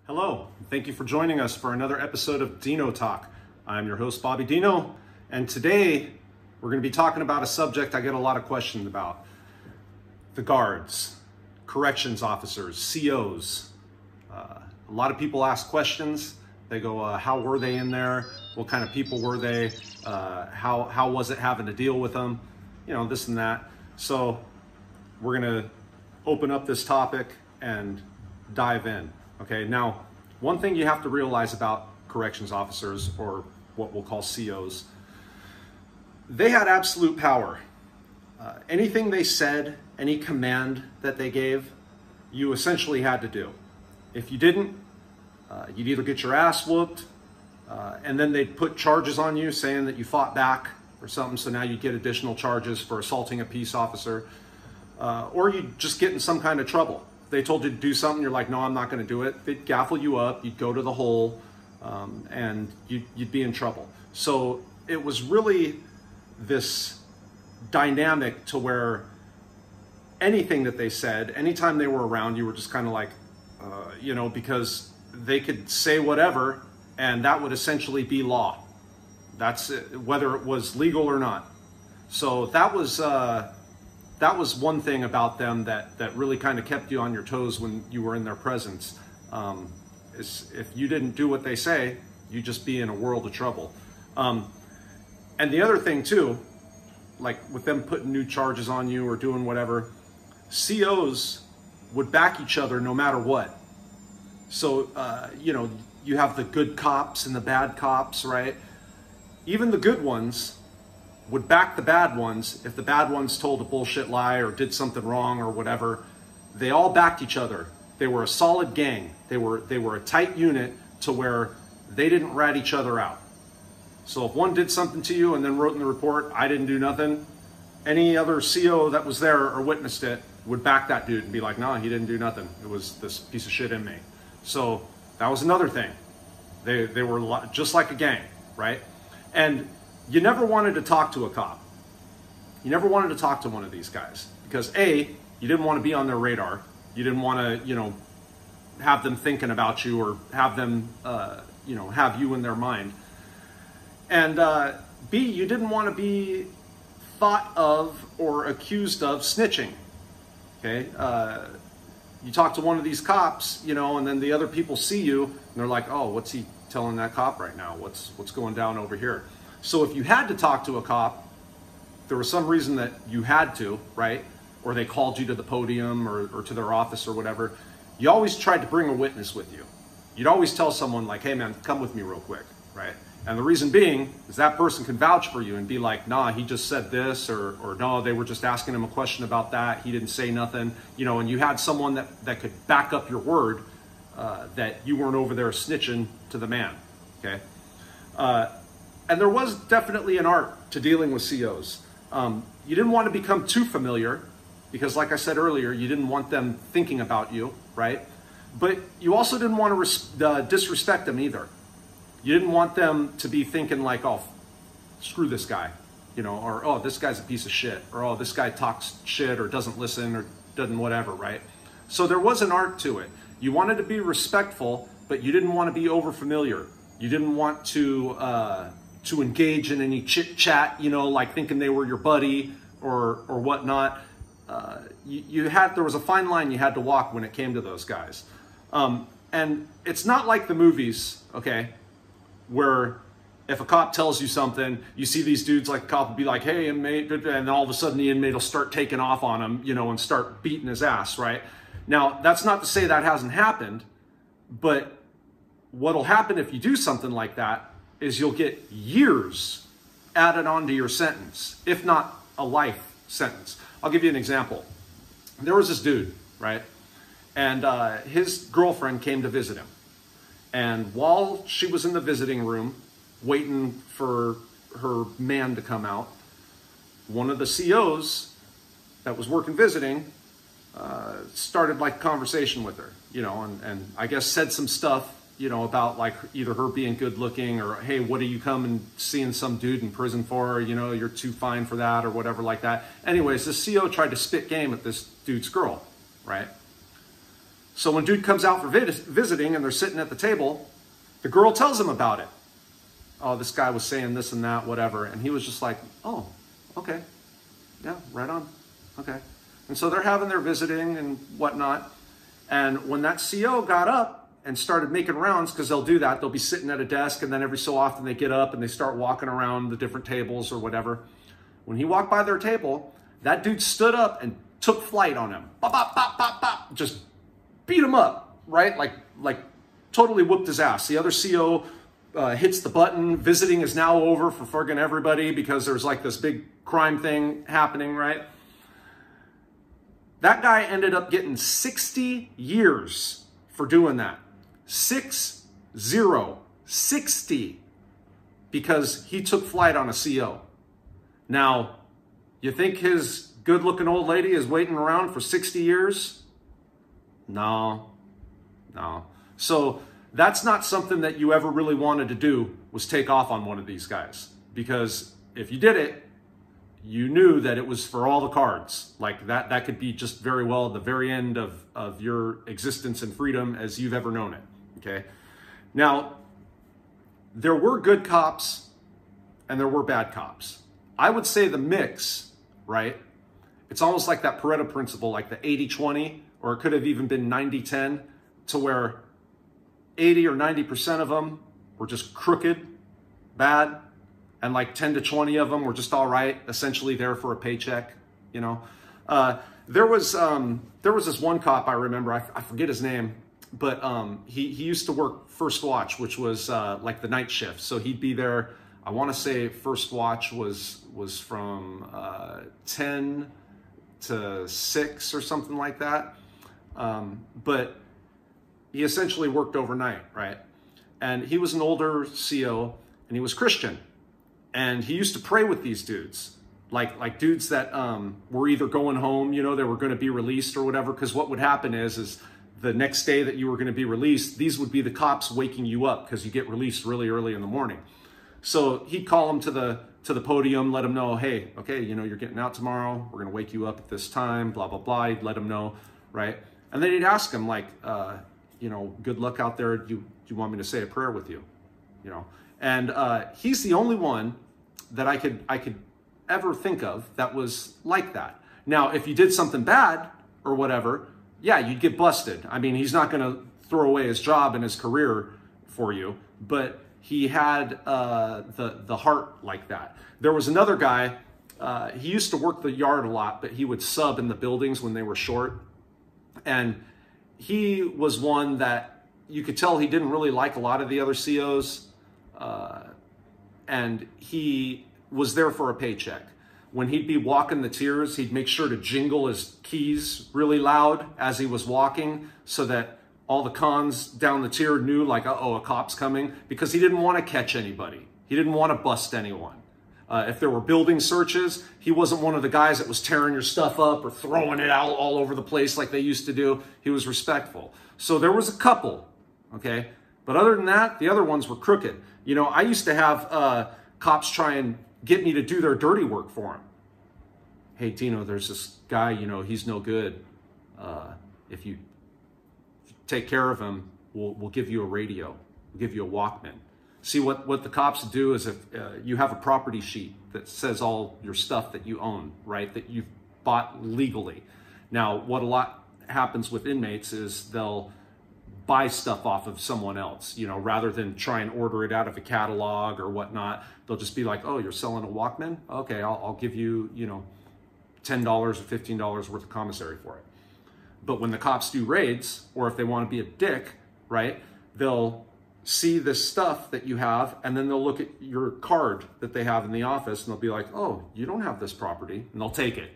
Hello, thank you for joining us for another episode of Dino Talk. I'm your host, Bobby Dino, and today we're going to be talking about a subject I get a lot of questions about. The guards, corrections officers, COs. A lot of people ask questions. They go, how were they in there? What kind of people were they? How was it having to deal with them? You know, this and that. So we're going to open up this topic and dive in. Okay, now, one thing you have to realize about corrections officers, or what we'll call COs, they had absolute power. Anything they said, any command that they gave, you essentially had to do. If you didn't, you'd either get your ass whooped, and then they'd put charges on you saying that you fought back or something, so now you get additional charges for assaulting a peace officer, or you'd just get in some kind of trouble. They told you to do something, you're like, no, I'm not going to do it. They'd gaffle you up, you'd go to the hole, and you'd be in trouble. So it was really this dynamic to where anything that they said, anytime they were around, you were just kind of like, because they could say whatever, and that would essentially be law. That's it, whether it was legal or not. So that was one thing about them that really kind of kept you on your toes when you were in their presence. Is if you didn't do what they say, you'd just be in a world of trouble. And the other thing too, like with them putting new charges on you or doing whatever, COs would back each other no matter what. So, you have the good cops and the bad cops, right? Even the good ones would back the bad ones if the bad ones told a bullshit lie or did something wrong or whatever. They all backed each other. They were a solid gang. They were a tight unit to where they didn't rat each other out. So if one did something to you and then wrote in the report, I didn't do nothing, any other CO that was there or witnessed it would back that dude and be like, nah, he didn't do nothing. It was this piece of shit inmate. So that was another thing. They were just like a gang, right? And you never wanted to talk to a cop. You never wanted to talk to one of these guys because A, you didn't want to be on their radar. You didn't want to, have them thinking about you or have them, have you in their mind. And B, you didn't want to be thought of or accused of snitching. Okay, you talk to one of these cops, and then the other people see you and they're like, oh, what's he telling that cop right now? What's going down over here? So if you had to talk to a cop, there was some reason that you had to, right? Or they called you to the podium or to their office or whatever, you always tried to bring a witness with you. You'd always tell someone like, hey man, come with me real quick, right? And the reason being is that person can vouch for you and be like, nah, he just said this, or no, they were just asking him a question about that. He didn't say nothing, and you had someone that could back up your word, that you weren't over there snitching to the man, okay? And there was definitely an art to dealing with COs. You didn't want to become too familiar because, like I said earlier, you didn't want them thinking about you, right? But you also didn't want to disrespect them either. You didn't want them to be thinking like, oh, screw this guy, or, oh, this guy's a piece of shit, or, oh, this guy talks shit or doesn't listen or doesn't whatever, right? So there was an art to it. You wanted to be respectful, but you didn't want to be over familiar. You didn't want to engage in any chit chat, like thinking they were your buddy or whatnot. There was a fine line you had to walk when it came to those guys. And it's not like the movies, okay, where if a cop tells you something, you see these dudes like a cop will be like, hey, inmate, and all of a sudden the inmate will start taking off on him, and start beating his ass, right? Now, that's not to say that hasn't happened, but what'll happen if you do something like that is you'll get years added onto your sentence, if not a life sentence. I'll give you an example. There was this dude, right? And his girlfriend came to visit him. And while she was in the visiting room, waiting for her man to come out, one of the COs that was working visiting started like a conversation with her, and I guess said some stuff, about like either her being good looking or, hey, what are you coming seeing some dude in prison for? You're too fine for that or whatever like that. Anyways, this CO tried to spit game at this dude's girl, right? So when dude comes out for visiting and they're sitting at the table, the girl tells him about it. Oh, this guy was saying this and that, whatever. And he was just like, oh, okay. Yeah, right on. Okay. And so they're having their visiting and whatnot. And when that CO got up and started making rounds, because they'll do that, they'll be sitting at a desk and then every so often they get up and they start walking around the different tables or whatever. When he walked by their table, that dude stood up and took flight on him. Bop, bop, bop, bop, bop. Just beat him up, right? Like totally whooped his ass. The other CO hits the button. Visiting is now over for friggin' everybody because there's like this big crime thing happening, right? That guy ended up getting 60 years for doing that. 60, because he took flight on a CO. Now, you think his good-looking old lady is waiting around for 60 years? No. So that's not something that you ever really wanted to do, was take off on one of these guys. Because if you did it, you knew that it was for all the cards. Like that could be just very well the very end of your existence and freedom as you've ever known it, okay? Now, there were good cops and there were bad cops. I would say the mix, right? It's almost like that Pareto principle, like the 80-20, or it could have even been 90-10, to where 80 or 90% of them were just crooked, bad, and like 10 to 20 of them were just all right, essentially there for a paycheck, you know. There was this one cop I remember, I forget his name, but he used to work first watch, which was like the night shift. So he'd be there, I want to say first watch was from 10 to 6 or something like that. But he essentially worked overnight, right? And he was an older CO and he was Christian. And he used to pray with these dudes, like dudes that were either going home, you know, they were going to be released or whatever. Because what would happen is the next day that you were going to be released, these would be the cops waking you up because you get released really early in the morning. So he'd call them to the podium, let them know, hey, okay, you know, you're getting out tomorrow. We're going to wake you up at this time, blah, blah, blah. He'd let them know, right? And then he'd ask them, like, you know, good luck out there. Do you want me to say a prayer with you? You know, and he's the only one that I could ever think of that was like that. Now, if you did something bad or whatever, yeah, you'd get busted. I mean, he's not going to throw away his job and his career for you, but he had the heart like that. There was another guy, he used to work the yard a lot, but he would sub in the buildings when they were short. And he was one that you could tell he didn't really like a lot of the other COs. And he was there for a paycheck. When he'd be walking the tiers, he'd make sure to jingle his keys really loud as he was walking so that all the cons down the tier knew, like, uh-oh, a cop's coming, because he didn't want to catch anybody. He didn't want to bust anyone. If there were building searches, he wasn't one of the guys that was tearing your stuff up or throwing it out all over the place like they used to do. He was respectful. So there was a couple, okay? But other than that, the other ones were crooked. You know, I used to have cops try and get me to do their dirty work for them. Hey, Dino, there's this guy, you know, he's no good. If you take care of him, we'll give you a radio. We'll give you a Walkman. See, what the cops do is if you have a property sheet that says all your stuff that you own, right, that you've bought legally. Now, what a lot happens with inmates is they'll buy stuff off of someone else, you know, rather than try and order it out of a catalog or whatnot. They'll just be like, oh, you're selling a Walkman? Okay, I'll give you, you know, $10 or $15 worth of commissary for it. But when the cops do raids, or if they want to be a dick, right, they'll see this stuff that you have, and then they'll look at your card that they have in the office, and they'll be like, oh, you don't have this property, and they'll take it,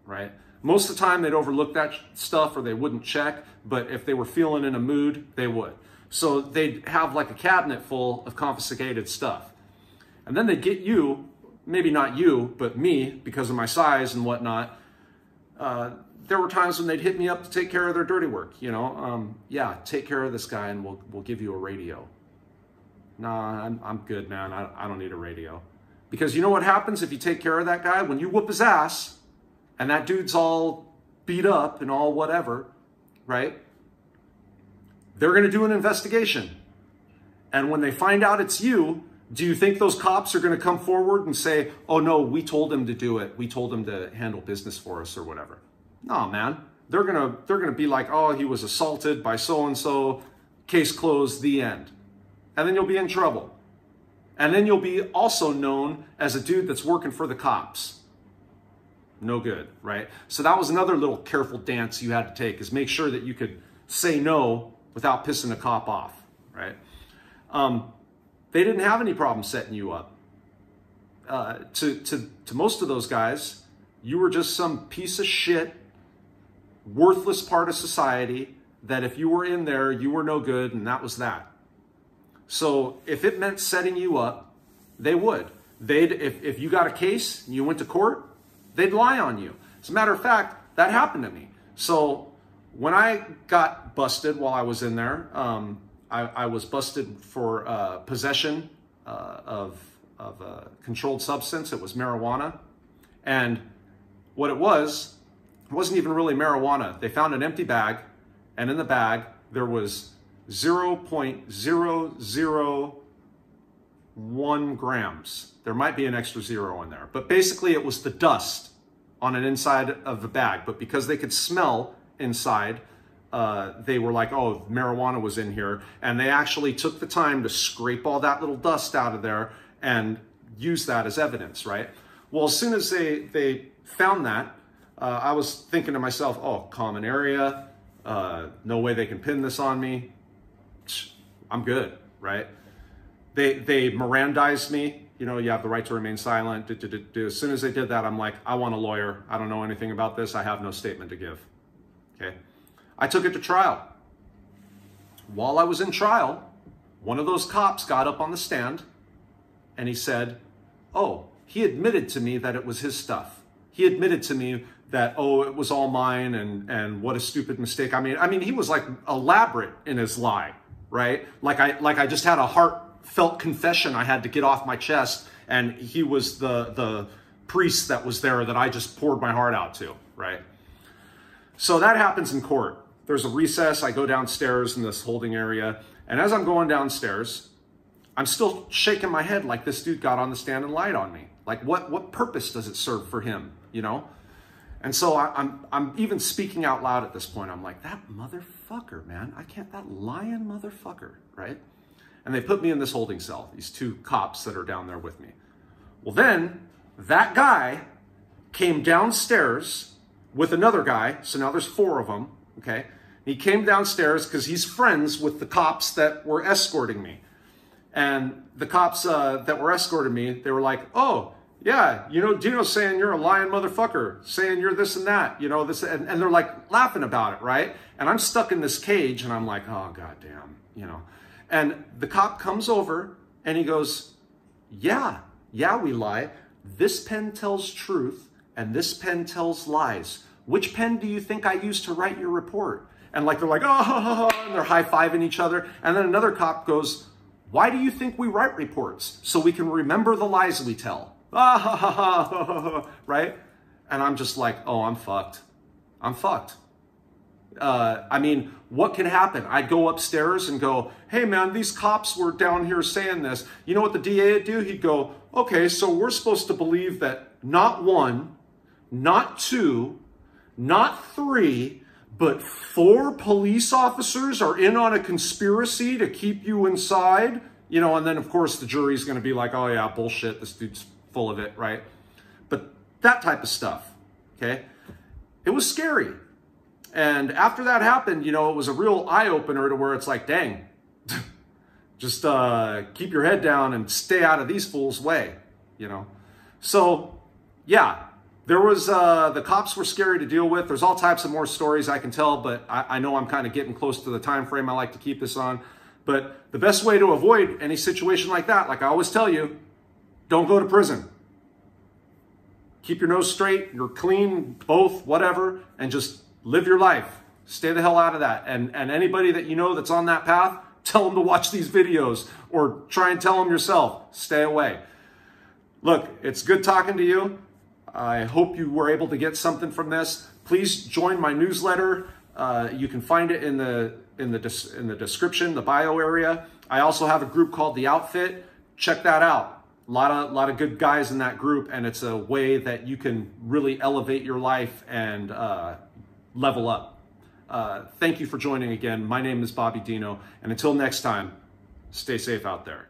right? Most of the time, they'd overlook that stuff, or they wouldn't check, but if they were feeling in a mood, they would. So they'd have like a cabinet full of confiscated stuff. And then they'd get you, maybe not you, but me, because of my size and whatnot. There were times when they'd hit me up to take care of their dirty work, you know. Yeah, take care of this guy and we'll give you a radio. Nah, I'm good, man. I don't need a radio. Because you know what happens if you take care of that guy? When you whoop his ass and that dude's all beat up and all whatever, right? they're going to do an investigation. And when they find out it's you, do you think those cops are going to come forward and say, oh no, we told him to do it. We told him to handle business for us or whatever? No, man. They're going to be like, oh, he was assaulted by so-and-so, case closed, the end. And then you'll be in trouble. And then you'll be also known as a dude that's working for the cops. No good, right? So that was another little careful dance you had to take, is make sure that you could say no without pissing a cop off, right? They didn't have any problem setting you up. To most of those guys, you were just some piece of shit, worthless part of society that if you were in there, you were no good, and that was that. So if it meant setting you up, they would. If you got a case and you went to court, they'd lie on you. As a matter of fact, that happened to me. So when I got busted while I was in there, I was busted for possession of a controlled substance. It was marijuana. And what it wasn't even really marijuana. They found an empty bag, and in the bag, there was 0.001 grams. There might be an extra zero in there. But basically, it was the dust on an inside of the bag. But because they could smell inside, they were like, oh, marijuana was in here. And they actually took the time to scrape all that little dust out of there and use that as evidence, right? Well, as soon as they found that, I was thinking to myself, oh, common area, no way they can pin this on me. I'm good, right? They Mirandized me. You know, you have the right to remain silent. As soon as they did that, I'm like, I want a lawyer. I don't know anything about this. I have no statement to give, okay? I took it to trial. While I was in trial, one of those cops got up on the stand and he said, oh, he admitted to me that it was his stuff. He admitted to me that, oh, it was all mine, and what a stupid mistake. I mean, he was like elaborate in his lie, right? Like I just had a heartfelt confession I had to get off my chest, and he was the priest that was there that I just poured my heart out to, right? So that happens in court. There's a recess. I go downstairs in this holding area, and as I'm going downstairs, I'm still shaking my head like this dude got on the stand and lied on me. Like, what purpose does it serve for him, you know? And so I'm even speaking out loud at this point. I'm like, that motherfucker, man. That lying motherfucker, right? And they put me in this holding cell, these two cops that are down there with me. Well, then that guy came downstairs with another guy. So now there's four of them, okay? He came downstairs because he's friends with the cops that were escorting me. And the cops that were escorting me, they were like, oh, yeah, you know, Dino's saying you're a lying motherfucker, saying you're this and that, you know, this, and they're like laughing about it, right? And I'm stuck in this cage and I'm like, oh, goddamn, you know. And the cop comes over and he goes, yeah, we lie. This pen tells truth and this pen tells lies. Which pen do you think I used to write your report? And like, they're like, oh, and they're high-fiving each other. And then another cop goes, why do you think we write reports? So we can remember the lies we tell. Right? And I'm just like, oh, I'm fucked. I'm fucked. I mean, what can happen? I'd go upstairs and go, hey man, these cops were down here saying this. You know what the DA would do? He'd go, okay, so we're supposed to believe that not one, not two, not three, but 4 police officers are in on a conspiracy to keep you inside. You know, and then of course the jury's going to be like, oh yeah, bullshit, this dude's full of it, right? But that type of stuff, okay? It was scary. And after that happened, you know, it was a real eye-opener to where it's like, dang, just keep your head down and stay out of these fools' way, you know? So, yeah, there was, the cops were scary to deal with. There's all types of more stories I can tell, but I know I'm kind of getting close to the time frame I like to keep this on. But the best way to avoid any situation like that, like I always tell you, don't go to prison. Keep your nose straight, you're clean, both, whatever, and just live your life. Stay the hell out of that. And anybody that you know that's on that path, tell them to watch these videos or try and tell them yourself. Stay away. Look, it's good talking to you. I hope you were able to get something from this. Please join my newsletter. You can find it in the description, the bio area. I also have a group called The Outfit. Check that out. A lot of good guys in that group, and it's a way that you can really elevate your life and level up. Thank you for joining again. My name is Bobby Dino, and until next time, stay safe out there.